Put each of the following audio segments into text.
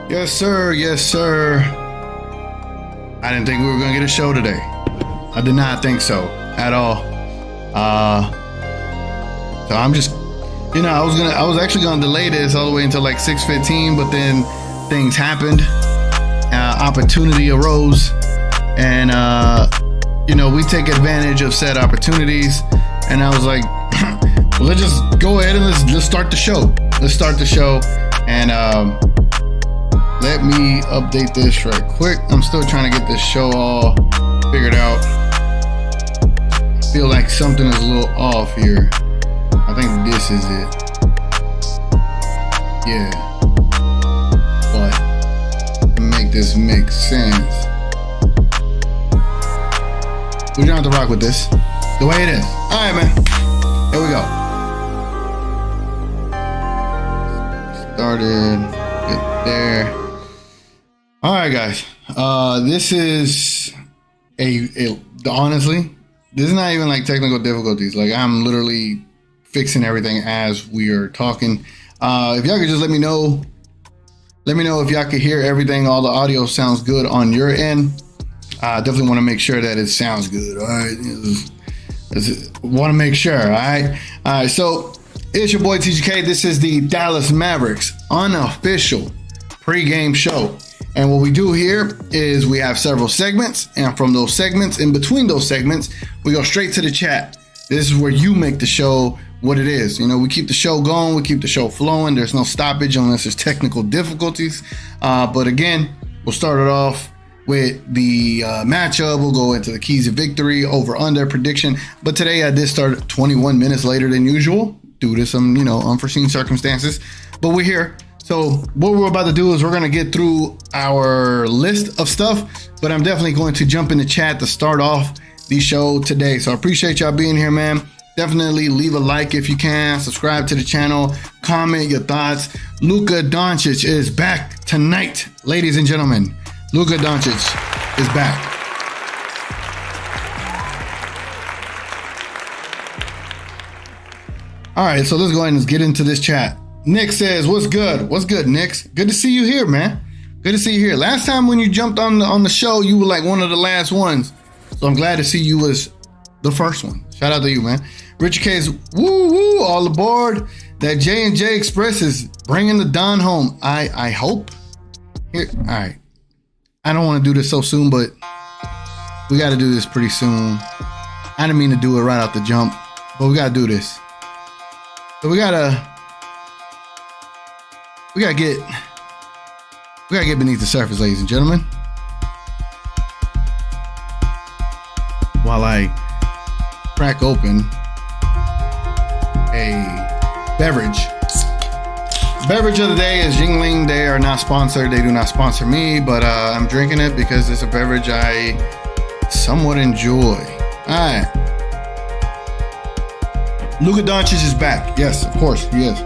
Yes, sir. Yes, sir. I didn't think we were going to get a show today. I did not think so at all. So I'm just, I was actually going to delay this all the way until like 6:15, but then things happened. Opportunity arose, and we take advantage of said opportunities. And I was like, well, let's just go ahead and let's start the show. Let's start the show, and let me update this right quick. I'm still trying to get this show all figured out. I feel like something is a little off here. I think this is it. Yeah. But to make this make sense, we're gonna have to rock with this the way it is. All right, man. Here we go. Started. Get there. All right, guys. This is honestly, this is not even like technical difficulties. Like, I'm literally fixing everything as we are talking. If y'all could just let me know if y'all could hear everything. All the audio sounds good on your end. Definitely want to make sure that it sounds good. All right. Want to make sure. All right. All right. So it's your boy TGK. This is the Dallas Mavericks unofficial pregame show. And what we do here is we have several segments, and from those segments, in between those segments, we go straight to the chat. This is where you make the show what it is. We keep the show going, we keep the show flowing. There's no stoppage unless there's technical difficulties. But again, we'll start it off with the matchup. We'll go into the keys of victory, over under prediction. But today I did start 21 minutes later than usual due to some, unforeseen circumstances. But we're here. So what we're about to do is we're going to get through our list of stuff, but I'm definitely going to jump in the chat to start off the show today. So I appreciate y'all being here, man. Definitely leave a like if you can, subscribe to the channel, comment your thoughts. Luka Doncic is back tonight, ladies and gentlemen. Luka Doncic is back. All right, so let's go ahead and get into this chat. Nick says, what's good? What's good, Nick? Good to see you here, man. Good to see you here. Last time when you jumped on the show, you were like one of the last ones. So I'm glad to see you as the first one. Shout out to you, man. Richard K's, woo, all aboard. That J&J Express is bringing the Don home. I hope. Here, all right. I don't want to do this so soon, but we got to do this pretty soon. I didn't mean to do it right off the jump, but we got to do this. So we gotta get beneath the surface, ladies and gentlemen. While I crack open a beverage. Beverage of the day is Yingling. They are not sponsored. They do not sponsor me, but I'm drinking it because it's a beverage I somewhat enjoy. All right. Luka Doncic is back. Yes, of course, he is.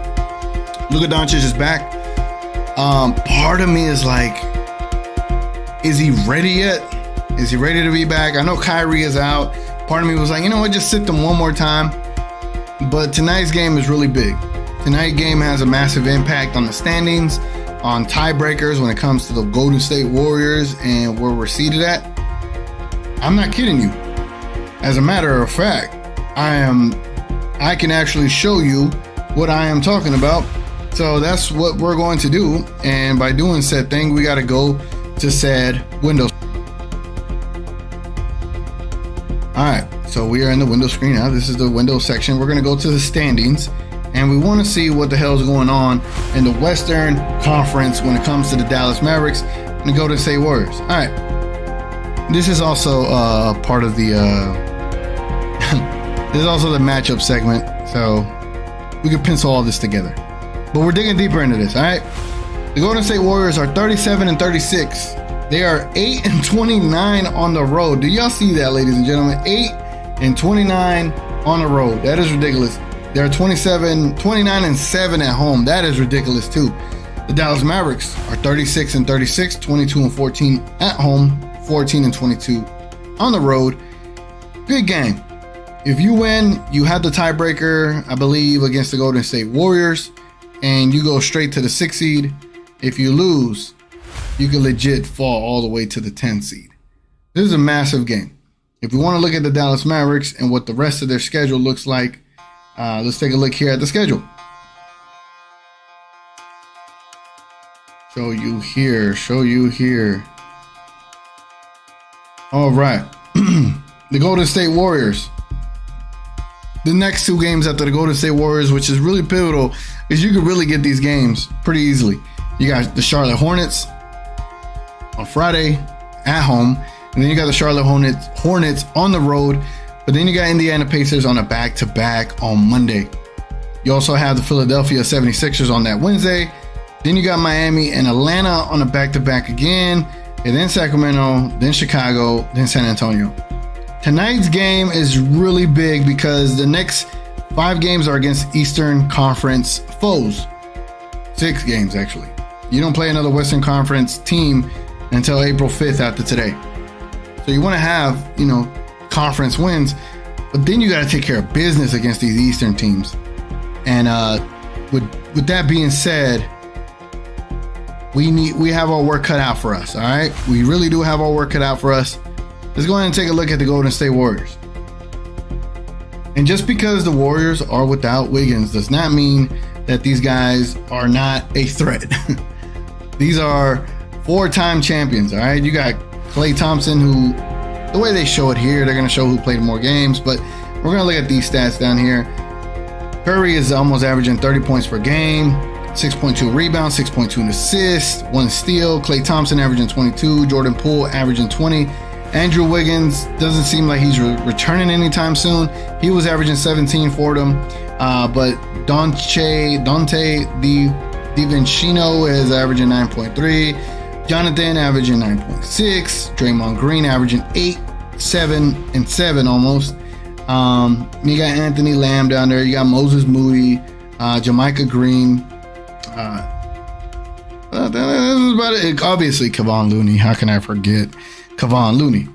Luka Doncic is back. Part of me is like, is he ready yet? Is he ready to be back? I know Kyrie is out. Part of me was like, just sit them one more time. But tonight's game is really big. Tonight's game has a massive impact on the standings, on tiebreakers when it comes to the GoldenState Warriors and where we're seated at. I'm not kidding you. As a matter of fact, I can actually show you what I am talking about. So that's what we're going to do. And by doing said thing, we got to go to said window. All right, so we are in the window screen now. This is the window section. We're going to go to the standings, and we want to see what the hell is going on in the Western Conference when it comes to the Dallas Mavericks and the Golden State Warriors. All right, this is also part of the this is also the matchup segment, so we can pencil all this together. But we're digging deeper into this. All right, the Golden State Warriors are 37-36. They are 8-29 on the road. Do y'all see that, ladies and gentlemen? 8-29 on the road. That is ridiculous. They're 29-7 at home. That is ridiculous too. The Dallas Mavericks are 36-36, 22-14 at home, 14-22 on the road. Good game. If you win, you have the tiebreaker, I believe, against the Golden State Warriors, and you go straight to the 6th seed. If you lose, you could legit fall all the way to the 10 seed. This is a massive game. If we want to look at the Dallas Mavericks and what the rest of their schedule looks like, let's take a look here at the schedule. Show you here. All right. The Golden State Warriors. The next 2 games after the Golden State Warriors, which is really pivotal, is you could really get these games pretty easily. You got the Charlotte Hornets on Friday at home, and then you got the Charlotte Hornets on the road, but then you got Indiana Pacers on a back-to-back on Monday. You also have the Philadelphia 76ers on that Wednesday. Then you got Miami and Atlanta on a back-to-back again, and then Sacramento, then Chicago, then San Antonio. Tonight's game is really big because the next 5 games are against Eastern Conference foes. 6 games, actually. You don't play another Western Conference team until April 5th after today. So you want to have, conference wins, but then you got to take care of business against these Eastern teams. And with that being said, we have our work cut out for us, all right? We really do have our work cut out for us. Let's go ahead and take a look at the Golden State Warriors. And just because the Warriors are without Wiggins does not mean that these guys are not a threat. These are 4-time champions, all right? You got Klay Thompson, who, the way they show it here, they're going to show who played more games, but we're going to look at these stats down here. Curry is almost averaging 30 points per game, 6.2 rebounds, 6.2 assists, 1 steal. Klay Thompson averaging 22, Jordan Poole averaging 20. Andrew Wiggins doesn't seem like he's returning anytime soon. He was averaging 17 for them, but Dante DiVincenzo is averaging 9.3. Jonathan averaging 9.6. Draymond Green averaging 8, 7, and 7 almost. You got Anthony Lamb down there. You got Moses Moody, Jamaica Green. That is about it. Obviously, Kevon Looney. How can I forget Kevon Looney?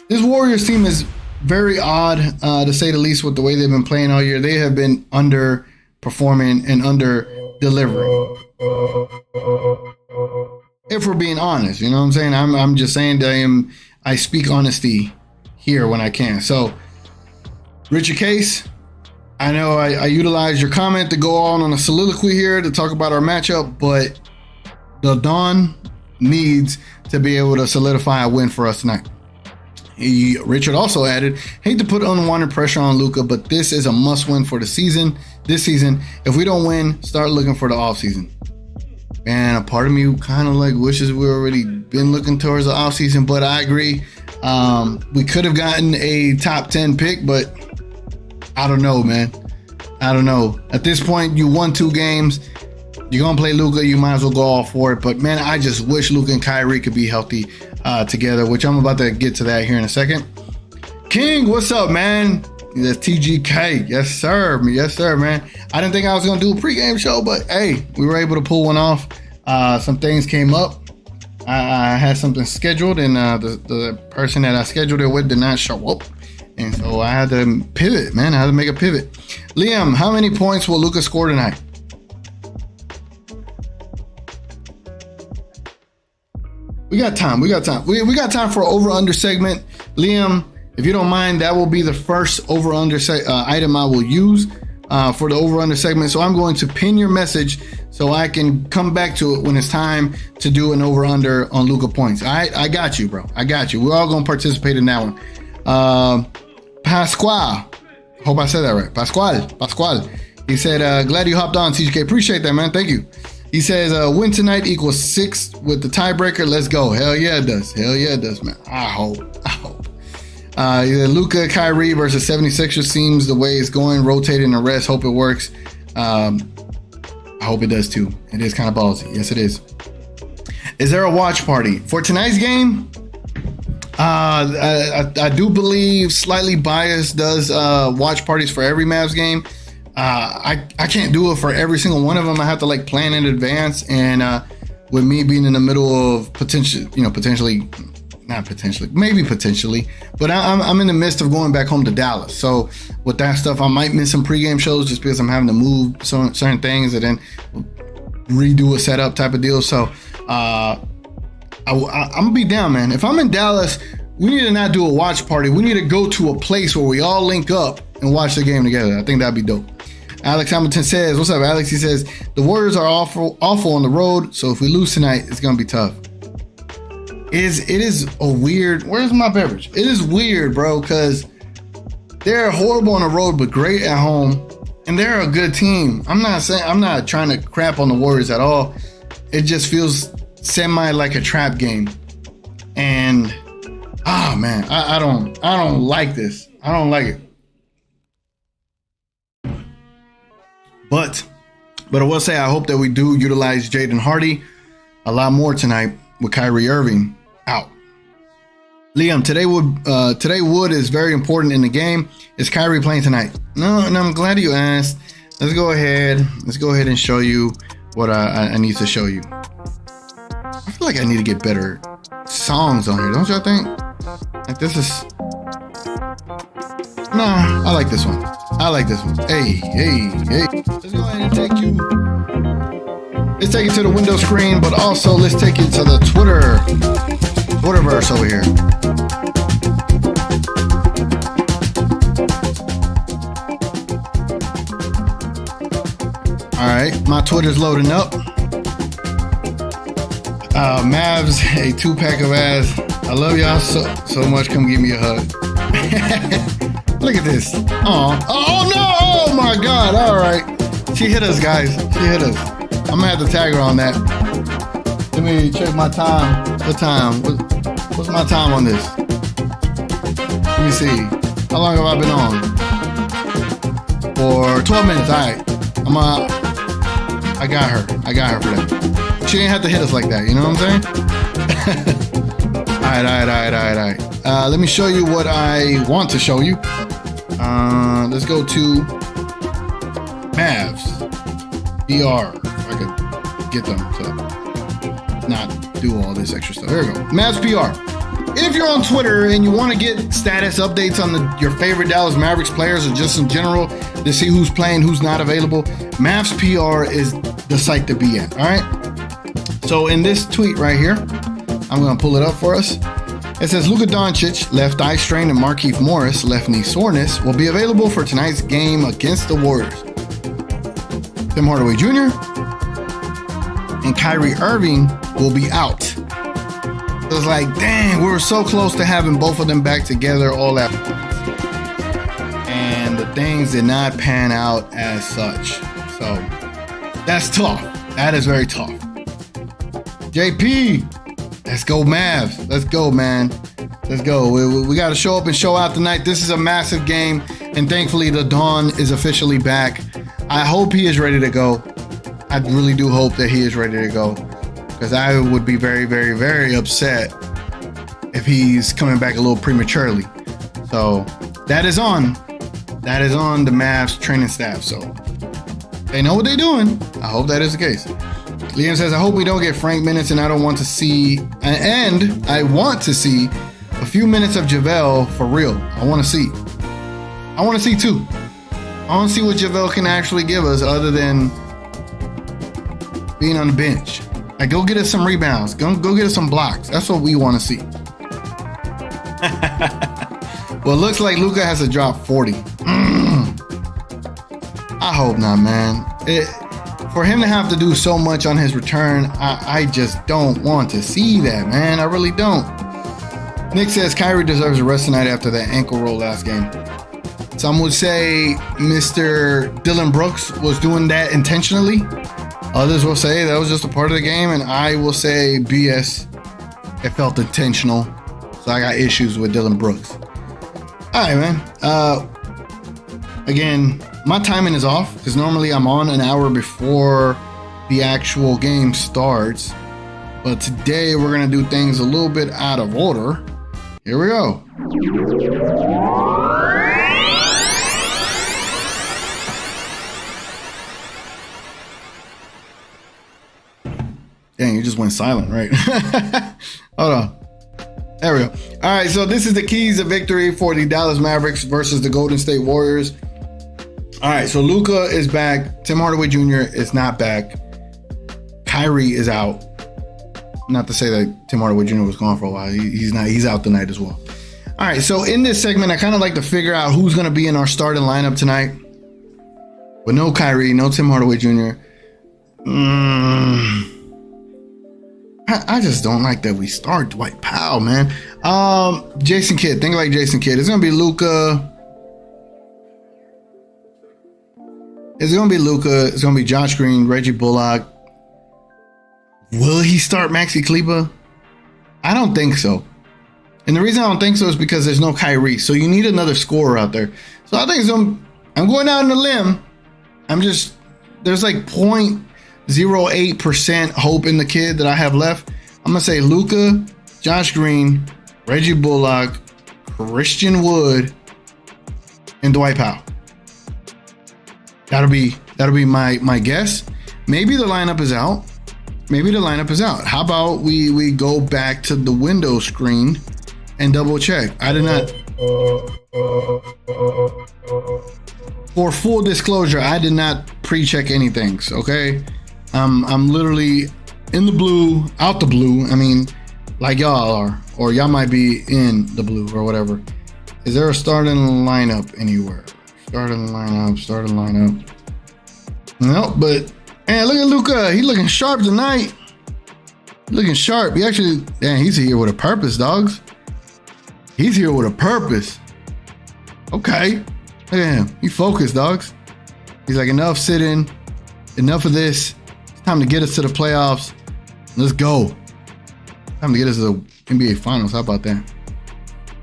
This Warriors team is very odd, to say the least, with the way they've been playing all year. They have been underperforming and under-delivering. If we're being honest, you know what I'm saying? I'm just saying that I speak honesty here when I can. So, Richard Case, I know I utilized your comment to go on a soliloquy here to talk about our matchup, but the Dawn needs to be able to solidify a win for us tonight. Richard also added, hate to put unwanted pressure on Luka, but this is a must win for this season. If we don't win, start looking for the offseason. And a part of me kind of wishes we already been looking towards the offseason, but I agree. We could have gotten a top 10 pick, but I don't know, man. I don't know. At this point, you won 2 games. You're going to play Luka, you might as well go all for it. But, man, I just wish Luka and Kyrie could be healthy together, which I'm about to get to that here in a second. King, what's up, man? That's TGK. Yes, sir. Yes, sir, man. I didn't think I was going to do a pregame show, but, hey, we were able to pull one off. Some things came up. I had something scheduled, and the person that I scheduled it with did not show up. And so I had to pivot, man. I had to make a pivot. Liam, how many points will Luka score tonight? We got time. We got time for an over-under segment. Liam, if you don't mind, that will be the first over-under item I will use for the over-under segment. So I'm going to pin your message so I can come back to it when it's time to do an over-under on Luka points. All right? I got you, bro. I got you. We're all going to participate in that one. Pasquale. Hope I said that right. Pasquale. He said, glad you hopped on, TGK. Appreciate that, man. Thank you. He says, win tonight equals 6 with the tiebreaker. Let's go. Hell yeah, it does. Hell yeah, it does, man. I hope. Luka, Kyrie versus 76ers seems the way it's going. Rotating the rest. Hope it works. I hope it does too. It is kind of ballsy. Yes, it is. Is there a watch party for tonight's game? I do believe Slightly Biased does watch parties for every Mavs game. I can't do it for every single one of them. I have to plan in advance, and with me being in the middle of potentially, but I'm in the midst of going back home to Dallas. So with that stuff, I might miss some pregame shows just because I'm having to move certain things and then redo a setup type of deal. So I'm gonna be down, man. If I'm in Dallas, we need to not do a watch party. We need to go to a place where we all link up and watch the game together. I think that'd be dope. Alex Hamilton says, what's up, Alex? He says, the Warriors are awful on the road, so if we lose tonight, it's gonna be tough. It is a weird, where's my beverage? It is weird, bro, because they're horrible on the road, but great at home, and they're a good team. I'm not trying to crap on the Warriors at all. It just feels semi like a trap game. And man, I don't like this. I don't like it. But I will say I hope that we do utilize Jaden Hardy a lot more tonight with Kyrie Irving out. Liam, today wood is very important in the game. Is Kyrie playing tonight? No, and I'm glad you asked. Let's go ahead and show you what I need to show you. I feel like I need to get better songs on here, don't y'all think? Like this is... Nah, I like this one. Hey. Let's go ahead and take you... Let's take it to the window screen, but also let's take it to the Twitterverse over here. All right, my Twitter's loading up. Mavs, a 2-pack of ass. I love y'all so much. Come give me a hug. Look at this. Oh no! Oh my God! All right, she hit us, guys. She hit us. I'm gonna have to tag her on that. Let me check my time. What time? What's my time on this? Let me see. How long have I been on? For 12 minutes. All right. I got her for that. She didn't have to hit us like that. You know what I'm saying? All right. Let me show you what I want to show you. Let's go to Mavs PR. If I could get them to not do all this extra stuff. There we go. Mavs PR. If you're on Twitter and you want to get status updates on your favorite Dallas Mavericks players or just in general to see who's playing, who's not available, Mavs PR is the site to be at. All right. So in this tweet right here, I'm going to pull it up for us. It says Luka Doncic, left eye strain, and Markieff Morris, left knee soreness, will be available for tonight's game against the Warriors. Tim Hardaway Jr. and Kyrie Irving will be out. It was like, dang, we were so close to having both of them back together all at once. And the things did not pan out as such. So that's tough. That is very tough. JP, let's go Mavs. Let's go, man. Let's go. We got to show up and show out tonight. This is a massive game. And thankfully, the Dawn is officially back. I hope he is ready to go. I really do hope that he is ready to go. Because I would be very, very, very upset if he's coming back a little prematurely. So that is on. That is on the Mavs training staff. So they know what they're doing. I hope that is the case. Liam says, I hope we don't get Frank minutes, and I want to see a few minutes of JaVale for real. I want to see too. I want to see what JaVale can actually give us other than being on the bench. Like, go get us some rebounds. Go get us some blocks. That's what we want to see. Well, it looks like Luka has to drop 40. I hope not, man. For him to have to do so much on his return, I just don't want to see that, man. I really don't. Nick says Kyrie deserves a rest tonight after that ankle roll last game. Some would say Mr. Dylan Brooks was doing that intentionally. Others will say that was just a part of the game, and I will say BS. It felt intentional. So I got issues with Dylan Brooks. All right, man. Again, my timing is off because normally I'm on an hour before the actual game starts. But today we're going to do things a little bit out of order. Here we go. Dang, you just went silent, right? Hold on. There we go. All right, so this is the keys to victory for the Dallas Mavericks versus the Golden State Warriors. All right, so Luka is back. Tim Hardaway Jr. is not back. Kyrie is out. Not to say that Tim Hardaway Jr. was gone for a while. He's not. He's out tonight as well. All right. So in this segment, I kind of like to figure out who's going to be in our starting lineup tonight. But no Kyrie, no Tim Hardaway Jr. I just don't like that we start Dwight Powell, man. Jason Kidd. Think like Jason Kidd. It's going to be Luka. It's going to be Josh Green, Reggie Bullock. Will he start Maxi Kleber? I don't think so. And the reason I don't think so is because there's no Kyrie. So you need another scorer out there. So I think I'm going out on a limb. There's like 0.08% hope in the kid that I have left. I'm going to say Luka, Josh Green, Reggie Bullock, Christian Wood, and Dwight Powell. That'll be my guess. Maybe the lineup is out. How about we go back to the window screen and double check? I did not. For full disclosure, I did not pre-check anything. Okay, I'm literally in the blue, out the blue. I mean, like y'all are, or y'all might be in the blue or whatever. Is there a starting lineup anywhere? Starting lineup. No, but man, look at Luka. He's looking sharp tonight. Looking sharp. He's here with a purpose, dogs. He's here with a purpose. Okay. Look at him. He focused, dogs. He's like, enough sitting. Enough of this. It's time to get us to the playoffs. Let's go. Time to get us to the NBA Finals. How about that?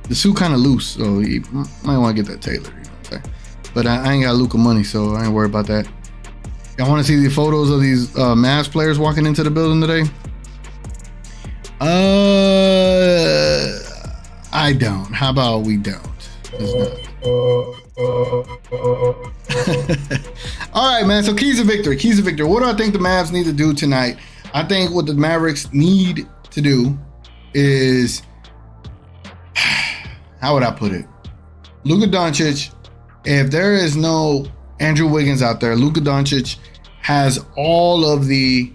The suit kind of loose, so you might want to get that tailored. You know what I'm saying? But I ain't got Luka money, so I ain't worried about that. Y'all want to see the photos of these Mavs players walking into the building today? I don't. How about we don't? All right, man. So keys to victory. What do I think the Mavs need to do tonight? I think what the Mavericks need to do is, how would I put it? Luka Doncic. If there is no Andrew Wiggins out there, Luka Doncic has all of the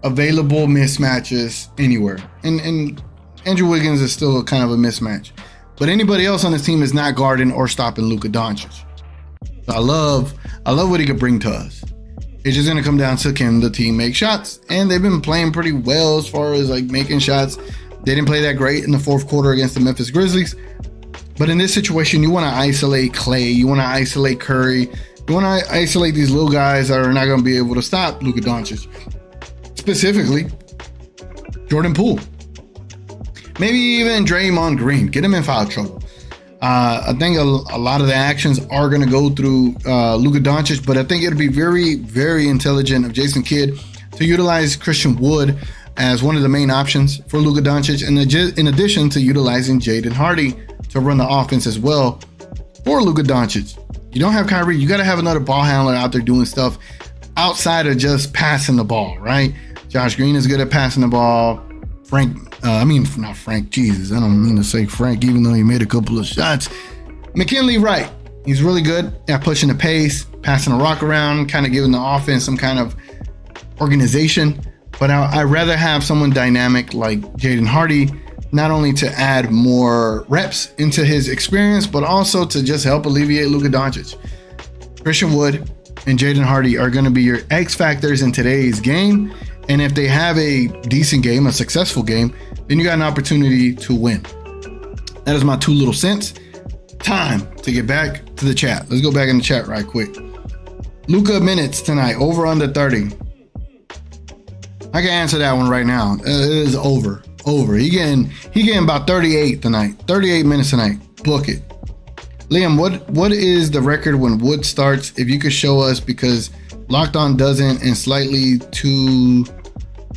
available mismatches anywhere. And Andrew Wiggins is still kind of a mismatch. But anybody else on this team is not guarding or stopping Luka Doncic. So I love what he could bring to us. It's just going to come down to can the team make shots. And they've been playing pretty well as far as like making shots. They didn't play that great in the fourth quarter against the Memphis Grizzlies. But in this situation, you want to isolate Clay. You want to isolate Curry. You want to isolate these little guys that are not going to be able to stop Luka Doncic. Specifically, Jordan Poole. Maybe even Draymond Green. Get him in foul trouble. I think a lot of the actions are going to go through Luka Doncic, but I think it'll be very, very intelligent of Jason Kidd to utilize Christian Wood as one of the main options for Luka Doncic, and in addition to utilizing Jaden Hardy to run the offense as well for Luka Doncic. You don't have Kyrie, you got to have another ball handler out there doing stuff outside of just passing the ball, right? Josh Green is good at passing the ball. Not Frank, Jesus, I don't mean to say Frank, even though he made a couple of shots. McKinley Wright, he's really good at pushing the pace, passing the rock around, kind of giving the offense some kind of organization. But I'd rather have someone dynamic like Jaden Hardy, not only to add more reps into his experience, but also to just help alleviate Luka Doncic. Christian Wood and Jaden Hardy are going to be your X factors in today's game. And if they have a decent game, a successful game, then you got an opportunity to win. That is my 2 little cents. Time to get back to the chat. Let's go back in the chat right quick. Luka minutes tonight, over under 30. I can answer that one right now. It is over. He getting about 38 tonight. 38 minutes tonight. Book it. Liam, what is the record when Wood starts? If you could show us, because Locked On doesn't, and slightly too.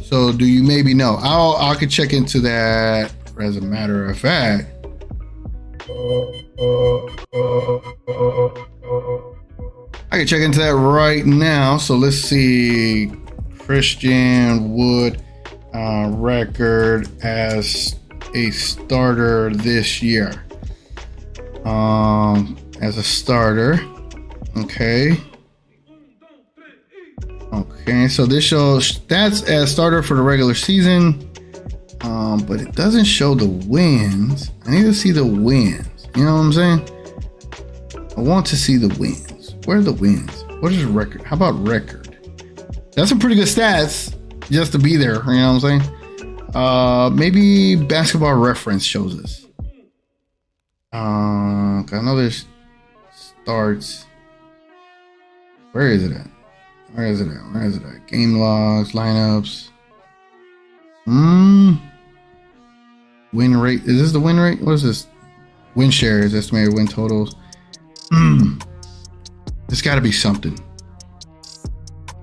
So do you maybe know? I could check into that as a matter of fact. I can check into that right now. So let's see. Christian Wood record as a starter this year. As a starter. Okay. Okay, so this shows stats as starter for the regular season, but it doesn't show the wins. I need to see the wins. You know what I'm saying? I want to see the wins. Where are the wins? What is record? How about record? That's some pretty good stats just to be there. You know what I'm saying? Maybe Basketball Reference shows us. I know there's starts. Where is it at? Where is it at? Game logs, lineups. Win rate. Is this the win rate? What is this? Win shares, estimated win totals. There's got to be something.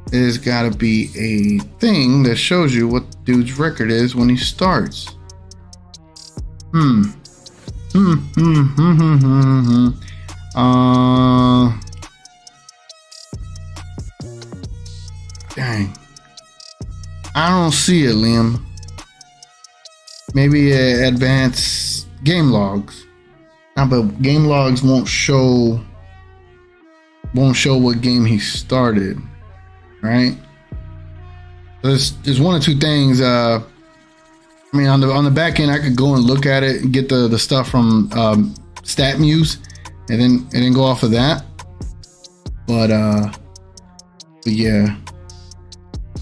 There's got to be a thing that shows you what the dude's record is when he starts. Dang. I don't see it, Liam. Maybe advanced game logs. But game logs won't show what game he started, right? There's one or two things. I mean, on the back end, I could go and look at it and get the stuff from StatMuse, and then go off of that. But yeah,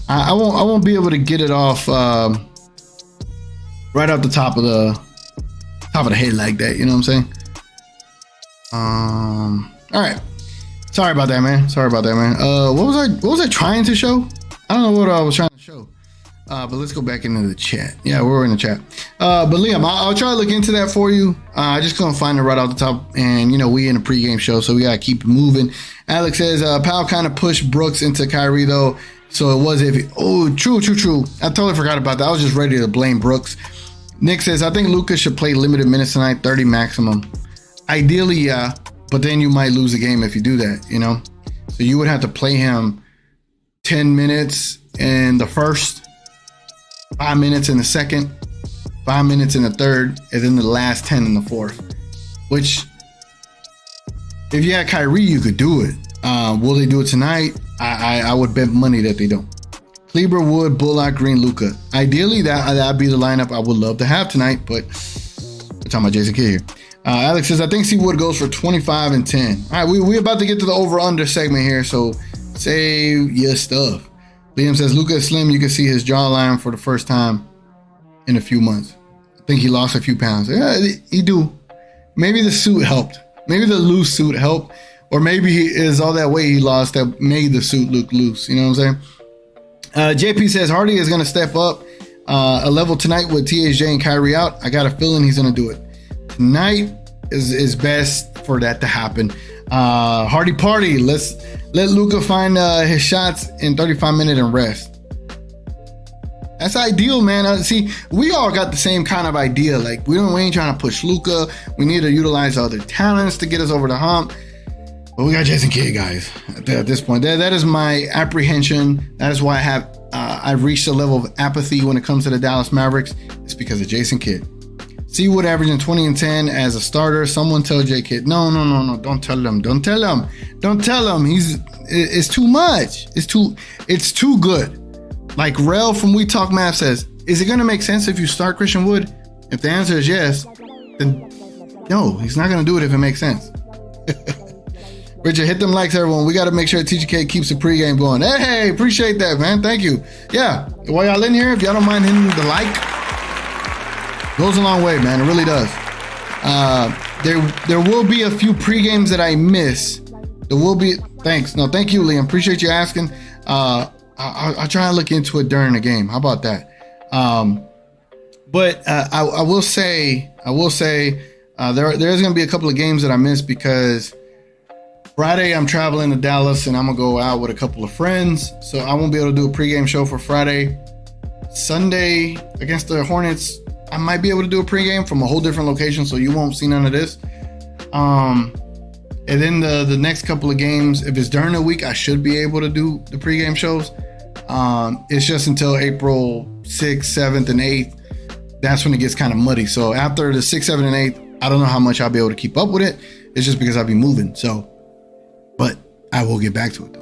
I won't be able to get it off right off the top of the head like that. You know what I'm saying? All right. Sorry about that, man. What was I trying to show? I don't know what I was trying to show. But let's go back into the chat. Yeah, we're in the chat. But Liam, I'll try to look into that for you. I just gonna find it right off the top. And we in a pregame show, so we gotta keep moving. Alex says Powell kind of pushed Brooks into Kyrie though, so it was iffy. Oh, true. I totally forgot about that. I was just ready to blame Brooks. Nick says I think Luka should play limited minutes tonight, 30 maximum. Ideally, yeah, but then you might lose the game if you do that. So you would have to play him 10 minutes in the first, 5 minutes in the second, 5 minutes in the third, and then the last 10 in the fourth. Which, if you had Kyrie, you could do it. Will they do it tonight? I would bet money that they don't. Kleber, Wood, Bullock, Green, Luka. Ideally, that'd be the lineup I would love to have tonight, but we're talking about Jason Kidd here. Alex says, I think C. Wood goes for 25 and 10. All right, we're about to get to the over-under segment here, so save your stuff. Liam says, Luka is slim. You can see his jawline for the first time in a few months. I think he lost a few pounds. Yeah, he do. Maybe the suit helped. Maybe the loose suit helped. Or maybe he is all that weight he lost that made the suit look loose. You know what I'm saying? JP says, Hardy is going to step up a level tonight with THJ and Kyrie out. I got a feeling he's going to do it. Tonight is best for that to happen. Hardy party. Let's let Luka find his shots in 35 minutes and rest. That's ideal, man. See, we all got the same kind of idea. Like we ain't trying to push Luka. We need to utilize other talents to get us over the hump. But we got Jason Kidd, guys. At this point, that is my apprehension. That is why I've reached a level of apathy when it comes to the Dallas Mavericks. It's because of Jason Kidd. C. Wood averaging 20 and 10 as a starter. Someone tell J. Kidd, no. Don't tell him. It's too much. It's too good. Like Rel from We Talk Math says, is it going to make sense if you start Christian Wood? If the answer is yes, then no, he's not going to do it if it makes sense. Richard, hit them likes, everyone. We got to make sure TGK keeps the pregame going. Hey, appreciate that, man. Thank you. Yeah, while y'all in here, if y'all don't mind hitting the like, goes a long way, man. It really does. There will be a few pregames that I miss. There will be. Thanks. No, thank you, Liam. Appreciate you asking. I'll try and look into it during the game. How about that? But I will say there's going to be a couple of games that I missed because Friday I'm traveling to Dallas and I'm going to go out with a couple of friends. So I won't be able to do a pregame show for Friday. Sunday against the Hornets, I might be able to do a pregame from a whole different location, so you won't see none of this. And then the next couple of games, if it's during the week, I should be able to do the pregame shows. It's just until April 6th, 7th, and 8th. That's when it gets kind of muddy. So after the 6th, 7th, and 8th, I don't know how much I'll be able to keep up with it. It's just because I'll be moving. So, but I will get back to it though.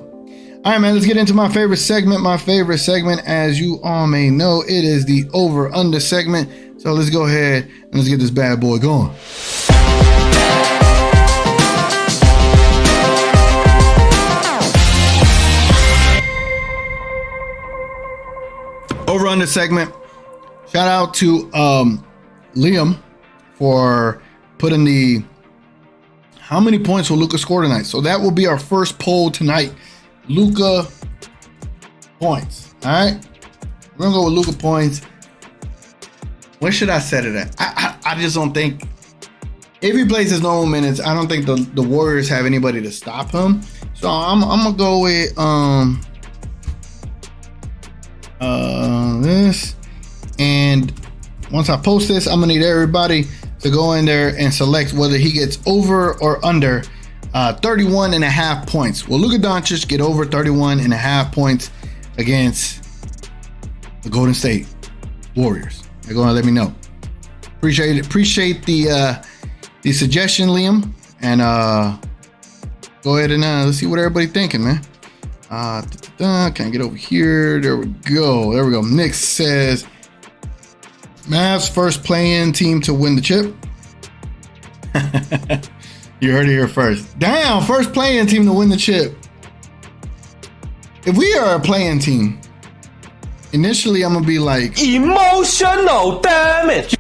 All right, man, let's get into my favorite segment. My favorite segment, as you all may know, it is the over-under segment. So let's go ahead and let's get this bad boy going. Over-under segment. Shout out to Liam for putting the how many points will Luka score tonight. So that will be our first poll tonight. Luka points. All right, we're gonna go with Luka points. Where should I set it at? I just don't think if he plays his normal minutes, I don't think the Warriors have anybody to stop him. So I'm gonna go with this, and once I post this, I'm gonna need everybody to go in there and select whether he gets over or under 31 and a half points. Will Luka Doncic get over 31 and a half points against the Golden State Warriors? They're going to let me know. Appreciate it. Appreciate the suggestion, Liam. And go ahead and let's see what everybody's thinking, man. Can't get over here. There we go. There we go. Nick says Mavs first play-in team to win the chip. You heard it here first. Damn, first play-in team to win the chip. If we are a play-in team, initially I'm gonna be like emotional damage.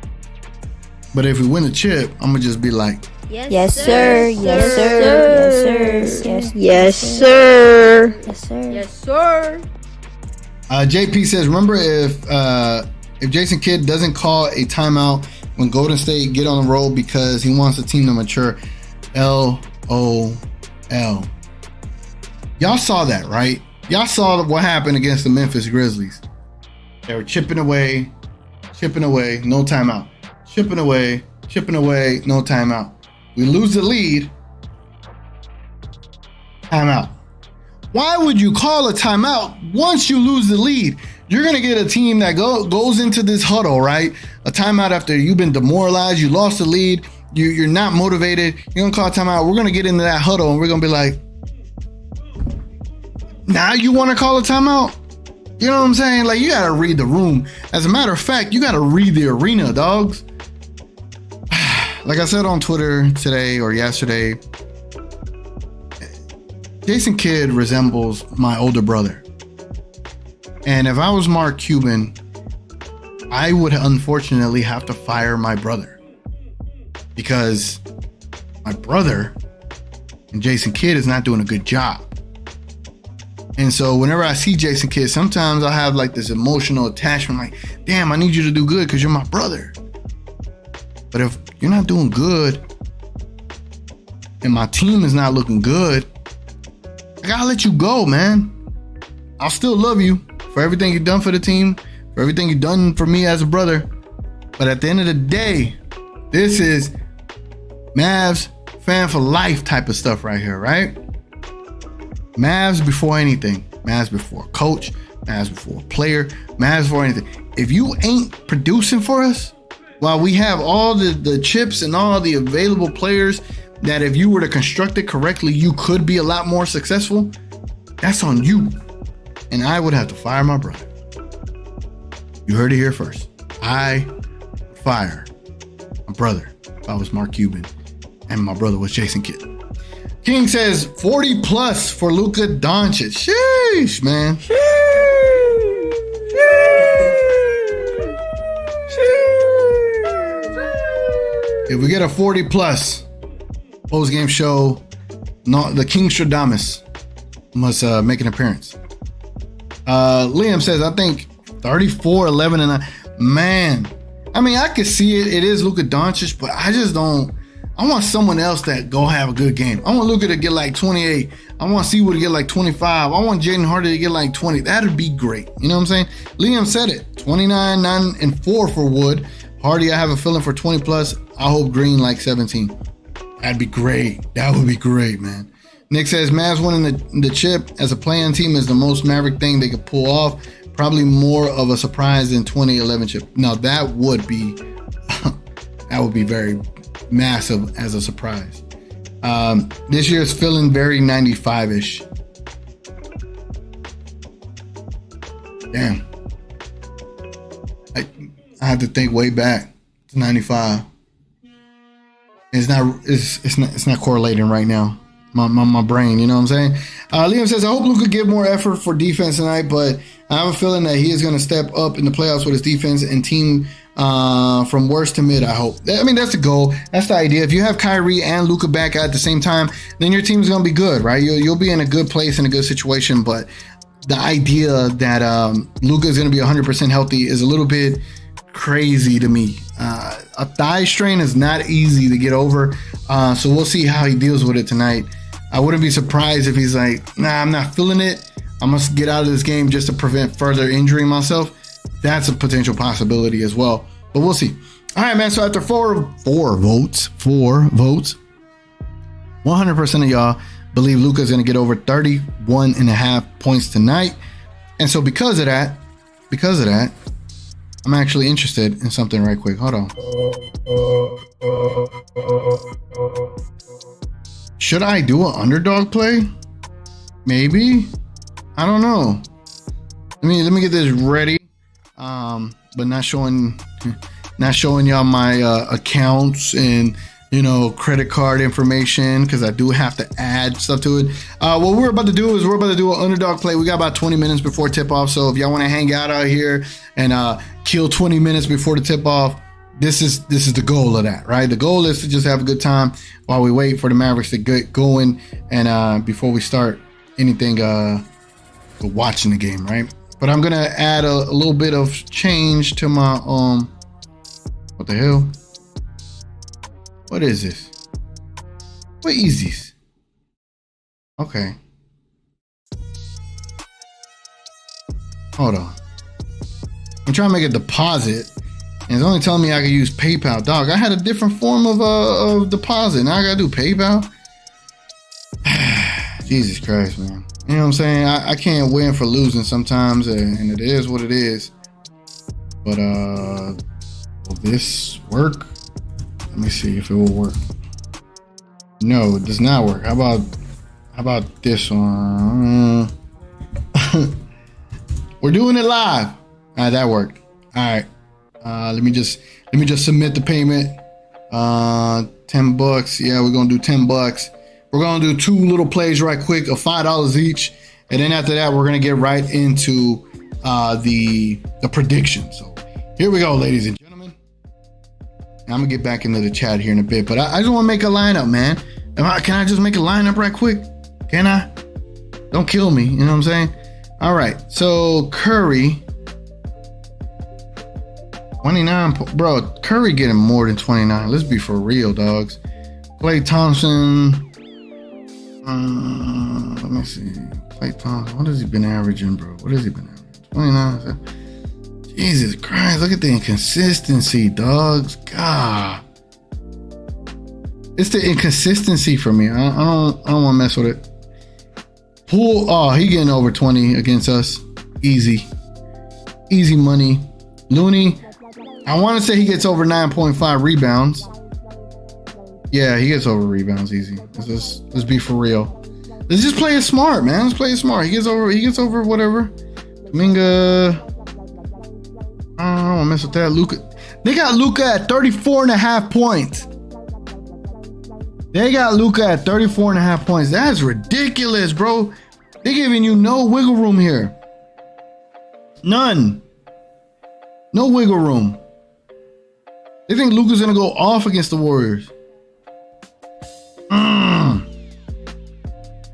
But if we win the chip, I'm gonna just be like, yes sir, yes sir, yes sir, yes sir, yes sir, yes sir. JP says, remember if Jason Kidd doesn't call a timeout when Golden State get on the road because he wants the team to mature. LOL. Y'all saw that, right? Y'all saw what happened against the Memphis Grizzlies. They were chipping away, no timeout. Chipping away, no timeout. We lose the lead, timeout. Why would you call a timeout once you lose the lead? You're going to get a team that goes into this huddle, right? A timeout after you've been demoralized, you lost the lead, you're not motivated, you're going to call a timeout. We're going to get into that huddle and we're going to be like, now you want to call a timeout? You know what I'm saying? Like, you got to read the room. As a matter of fact, you got to read the arena, dogs. Like I said on Twitter today or yesterday, Jason Kidd resembles my older brother. And if I was Mark Cuban, I would unfortunately have to fire my brother. Because my brother and Jason Kidd is not doing a good job. And so whenever I see Jason Kidd, sometimes I have like this emotional attachment, like, damn, I need you to do good because you're my brother. But if you're not doing good and my team is not looking good, I gotta let you go, man. I'll still love you for everything you've done for the team, for everything you've done for me as a brother. But at the end of the day, this is Mavs fan for life type of stuff right here, right? Mavs before anything. Mavs before coach. Mavs before player. Mavs before anything. If you ain't producing for us, while we have all the chips and all the available players that if you were to construct it correctly, you could be a lot more successful, that's on you. And I would have to fire my brother. You heard it here first. I fire my brother if I was Mark Cuban and my brother was Jason Kidd. King says 40 plus for Luka Doncic. Sheesh, man. If we get a 40 plus post-game show, no, the King Stradamus must make an appearance. Liam says, I think 34, 11, and 9. Man, I mean, I could see it. It is Luka Doncic, but I just don't. I want someone else that go have a good game. I want Luka to get like 28. I want Seawood to get like 25. I want Jaden Hardy to get like 20. That'd be great. You know what I'm saying? Liam said it. 29, 9, and 4 for Wood. Hardy, I have a feeling for 20 plus. I hope Green like 17. That'd be great. That would be great, man. Nick says Mavs winning the chip as a play-in team is the most Maverick thing they could pull off. Probably more of a surprise than 2011 chip. Now that would be very massive as a surprise. This year is feeling very 95-ish. Damn. I have to think way back to 95. It's not correlating right now. My brain, you know what I'm saying? Liam says, I hope Luka give more effort for defense tonight, but I have a feeling that he is going to step up in the playoffs with his defense and team from worst to mid, I hope. I mean, that's the goal. That's the idea. If you have Kyrie and Luka back at the same time, then your team's going to be good, right? You'll be in a good place, in a good situation, but the idea that Luka is going to be 100% healthy is a little bit crazy to me. A thigh strain is not easy to get over, so we'll see how he deals with it tonight. I wouldn't be surprised if he's like, nah, I'm not feeling it. I must get out of this game just to prevent further injuring myself. That's a potential possibility as well, but we'll see. All right, man, so after four votes, 100% of y'all believe Luka's going to get over 31.5 points tonight. And so because of that, I'm actually interested in something right quick. Hold on. Should I do an underdog play? Maybe. I don't know. Let me get this ready. But not showing y'all my accounts and credit card information, because I do have to add stuff to it. What we're about to do is an underdog play. We got about 20 minutes before tip off, so if y'all want to hang out here and kill 20 minutes before the tip off, this is the goal of that, right? The goal is to just have a good time while we wait for the Mavericks to get going and before we start anything watching the game, right? But I'm gonna add a little bit of change to my what the hell? What is this? What is this? Okay. Hold on. I'm trying to make a deposit, and it's only telling me I can use PayPal. Dog, I had a different form of deposit. Now I gotta do PayPal? Jesus Christ, man. You know what I'm saying? I can't win for losing sometimes, and it is what it is. But will this work? Let me see if it will work. No, it does not work. How about this one? We're doing it live. All right, that worked. All right. Let me just submit the payment. $10. Yeah, we're gonna do $10. We're gonna do two little plays right quick of $5 each, and then after that, we're gonna get right into the prediction. So here we go, ladies and gentlemen. I'm gonna get back into the chat here in a bit, but I just want to make a lineup, man. Can I just make a lineup right quick? Can I? Don't kill me. You know what I'm saying? All right. So Curry, 29, bro. Curry getting more than 29. Let's be for real, dogs. Klay Thompson. Let me see. Klay Thompson. What has he been averaging, bro? 29. Jesus Christ, look at the inconsistency, dogs. God. It's the inconsistency for me. I don't want to mess with it. Poole, oh, he getting over 20 against us. Easy money. Looney, I want to say he gets over 9.5 rebounds. Yeah, he gets over rebounds easy. Let's be for real. Let's just play it smart, man. Let's play it smart. He gets over whatever. Kuminga, I don't want to mess with that. Luka, they got Luka at 34.5 points. That's ridiculous, bro. They're giving you no wiggle room here. None. No wiggle room. They think Luka's gonna go off against the Warriors.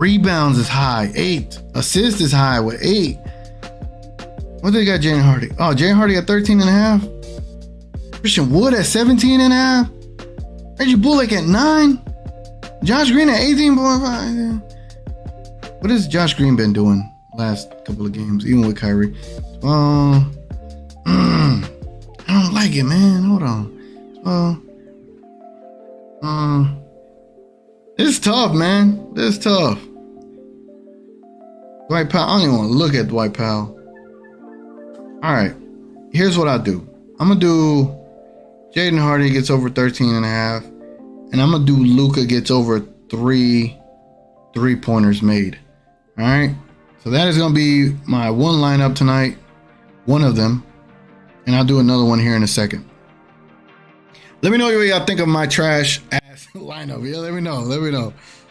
Rebounds is high, 8. Assists is high with 8. What they got Jalen Hardy? Oh, Jalen Hardy at 13.5. Christian Wood at 17.5. Reggie Bullock at 9. Josh Green at 18.5. What has Josh Green been doing last couple of games, even with Kyrie? I don't like it, man. Hold on. It's tough, man. It's tough. Dwight Powell. I don't even want to look at Dwight Powell. All right. Here's what I'll do. I'm going to do Jaden Hardy gets over 13.5. And I'm going to do Luka gets over 3 3-pointers made. All right. So that is going to be my one lineup tonight. one of them, and I'll do another one here in a second. Let me know what y'all think of my trash ass lineup. Yeah, let me know.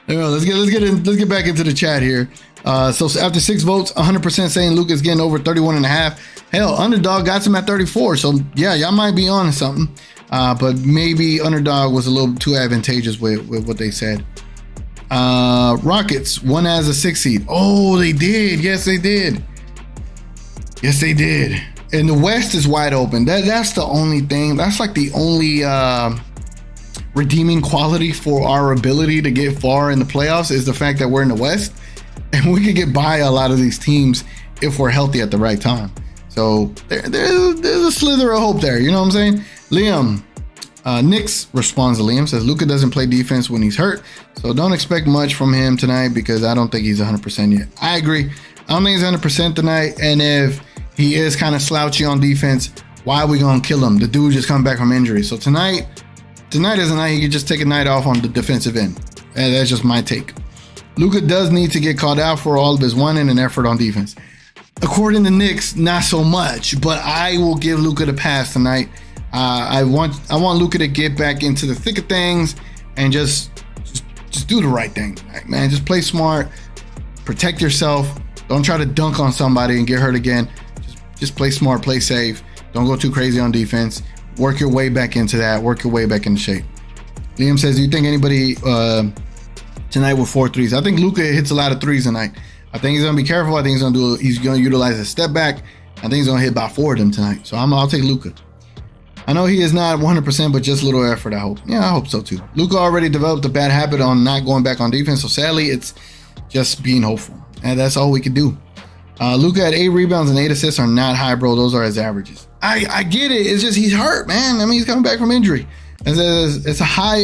Let's get back into the chat here. So after 6 votes, 100% saying Luka's getting over 31.5. Hell, Underdog got him at 34. So yeah, y'all might be on something. But maybe Underdog was a little too advantageous with what they said. Rockets won as a 6 seed. Oh, they did. Yes, they did. And the West is wide open. That's the only thing. That's like the only redeeming quality for our ability to get far in the playoffs is the fact that we're in the West, and we could get by a lot of these teams if we're healthy at the right time. So there's a slither of hope there. You know what I'm saying? Liam, Nix responds to Liam, says Luka doesn't play defense when he's hurt, so don't expect much from him tonight because I don't think he's 100% yet. I agree. I don't think he's 100% tonight, and if he is kind of slouchy on defense, why are we going to kill him? The dude just come back from injury. So tonight is a night he could just take a night off on the defensive end. And that's just my take. Luka does need to get called out for all of his whining and effort on defense. According to Knicks, not so much, but I will give Luka the pass tonight. I want Luka to get back into the thick of things and just do the right thing tonight, man. Just play smart, protect yourself. Don't try to dunk on somebody and get hurt again. Just play smart, play safe. Don't go too crazy on defense. Work your way back into that. Work your way back into shape. Liam says, do you think anybody tonight with 4 threes? I think Luka hits a lot of threes tonight. I think he's going to be careful. I think he's going to utilize a step back. I think he's going to hit about 4 of them tonight. So I'll take Luka. I know he is not 100%, but just a little effort, I hope. Yeah, I hope so too. Luka already developed a bad habit on not going back on defense. So sadly, it's just being hopeful. And that's all we can do. Luka had 8 rebounds and 8 assists are not high, bro. Those are his averages. I get it. It's just he's hurt, man. I mean, he's coming back from injury. It's a high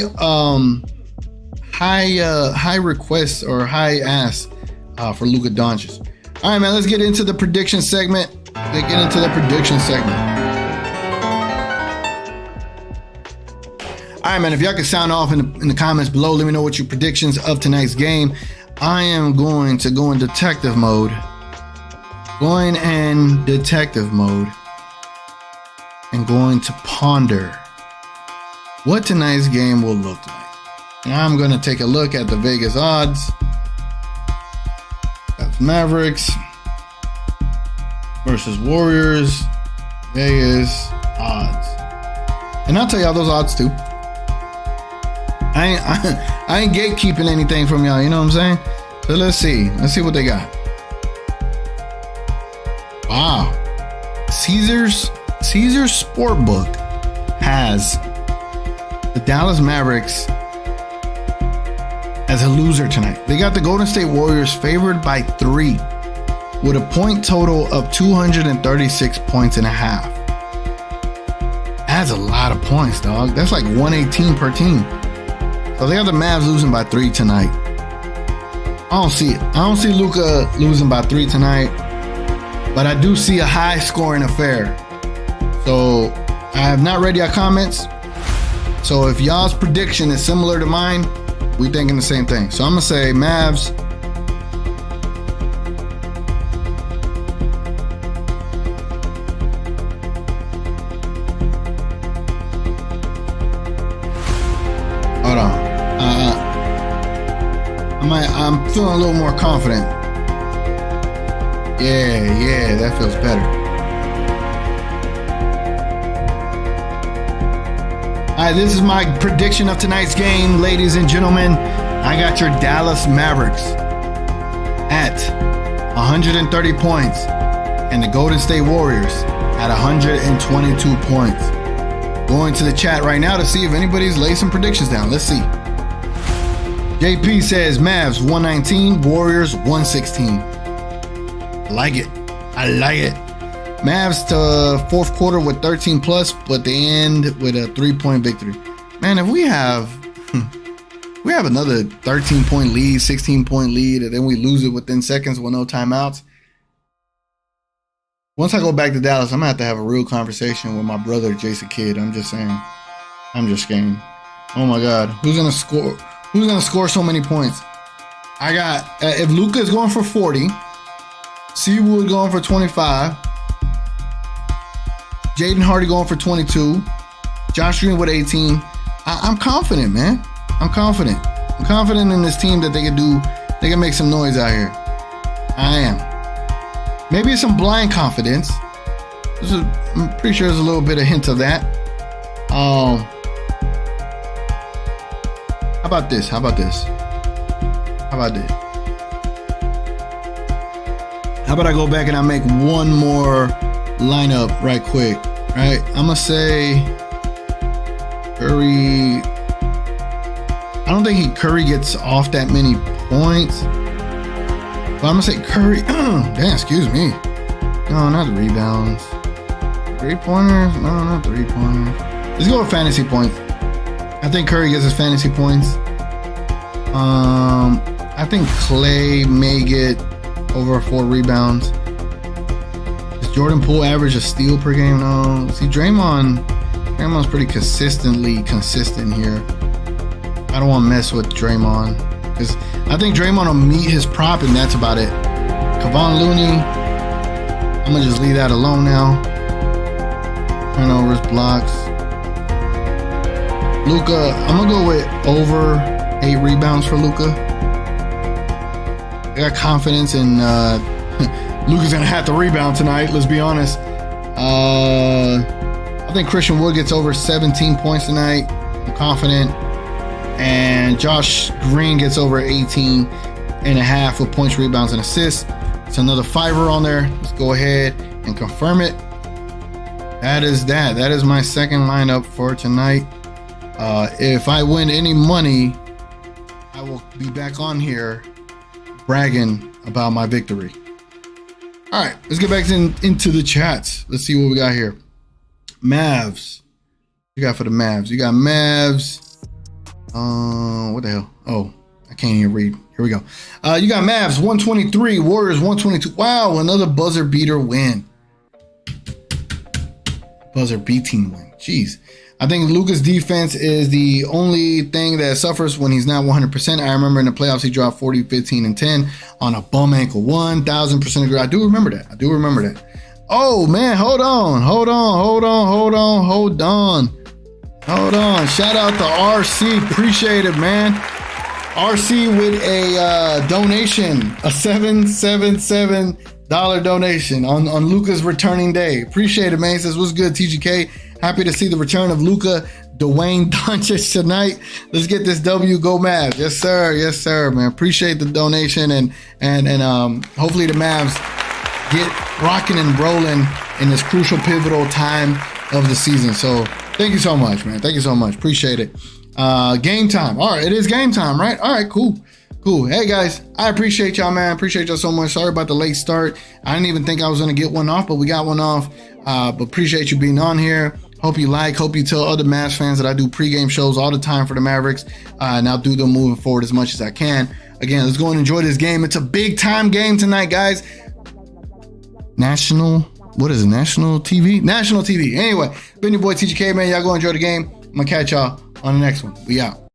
request or high ask for Luka Doncic. All right, man. Let's get into the prediction segment. All right, man. If y'all can sound off in the comments below, let me know what your predictions of tonight's game. I am going to go in detective mode. And going to ponder what tonight's game will look like. And I'm going to take a look at the Vegas odds. That's Mavericks versus Warriors. Vegas odds. And I'll tell y'all those odds too. I ain't gatekeeping anything from y'all, you know what I'm saying? So let's see what they got. Wow. Caesars Sportbook has the Dallas Mavericks as a loser tonight. They got the Golden State Warriors favored by 3 with a point total of 236 points and a half. That's a lot of points, dog. That's like 118 per team. So they got the Mavs losing by 3 tonight. I don't see it. I don't see Luka losing by 3 tonight. But I do see a high scoring affair. So I have not read your comments. So if y'all's prediction is similar to mine, we thinking the same thing. So I'm going to say Mavs. Hold on. I'm feeling a little more confident. Yeah, that feels better. All right, this is my prediction of tonight's game, ladies and gentlemen. I got your Dallas Mavericks at 130 points and the Golden State Warriors at 122 points. Going to the chat right now to see if anybody's laid some predictions down. Let's see. JP says Mavs 119, Warriors 116. I like it. Mavs to fourth quarter with 13 plus, but they end with a 3-point victory. Man, if we have another 13-point lead, 16-point lead, and then we lose it within seconds with no timeouts. Once I go back to Dallas, I'm gonna have a real conversation with my brother Jason Kidd. I'm just saying. I'm just scared. Oh my God, who's gonna score? Who's gonna score so many points? I got if Luka is going for 40. Seawood going for 25. Jaden Hardy going for 22. Josh Green with 18. I'm confident, man. I'm confident. I'm confident in this team that they can make some noise out here. I am. Maybe it's some blind confidence. I'm pretty sure there's a little bit of hint of that. How about this? How about this? How about I go back and I make one more lineup right quick, right? I'm gonna say Curry. I don't think Curry gets off that many points, but I'm gonna say Curry. Damn, excuse me. No, not the rebounds. 3-pointers? No, not 3-pointers. Let's go with fantasy points. I think Curry gets his fantasy points. I think Clay may get over 4 rebounds. Does Jordan Poole average a steal per game? No. See, Draymond's pretty consistently consistent here. I don't want to mess with Draymond because I think Draymond will meet his prop and that's about it. Kevon Looney, I'm gonna just leave that alone now. Turnovers, blocks. Luka, I'm gonna go with over 8 rebounds for Luka. I got confidence in Luka's gonna have to rebound tonight. Let's be honest. I think Christian Wood gets over 17 points tonight. I'm confident. And Josh Green gets over 18 and a half with points, rebounds, and assists. It's another fiver on there. Let's go ahead and confirm it. That is that. That is my second lineup for tonight. If I win any money, I will be back on here bragging about my victory. All right, let's get back into the chats. Let's see what we got here. Mavs. What you got for the Mavs? You got Mavs. What the hell? Oh, I can't even read. Here we go. You got Mavs 123, Warriors 122. Wow, another buzzer beater win. Buzzer beating win. Jeez. I think Luka's defense is the only thing that suffers when he's not 100%. I remember in the playoffs he dropped 40, 15, and 10 on a bum ankle. 1,000% agree. I do remember that. Oh man, hold on. Shout out to RC. Appreciate it, man. RC with a donation, a $777 donation on Luka's returning day. Appreciate it, man. He says, what's good, TGK? Happy to see the return of Luka Dwayne Doncic tonight. Let's get this W. Go Mavs. Yes, sir, man. Appreciate the donation and hopefully the Mavs get rocking and rolling in this crucial, pivotal time of the season. So thank you so much, man. Thank you so much. Appreciate it. Game time. All right, it is game time, right? All right, cool. Hey guys, I appreciate y'all, man. Appreciate y'all so much. Sorry about the late start. I didn't even think I was gonna get one off, but we got one off. But appreciate you being on here. Hope you tell other Mavs fans that I do pregame shows all the time for the Mavericks, and I'll do them moving forward as much as I can. Again, let's go and enjoy this game. It's a big time game tonight, guys. National TV? National TV. Anyway, been your boy TGK, man. Y'all go enjoy the game. I'm gonna catch y'all on the next one. We out.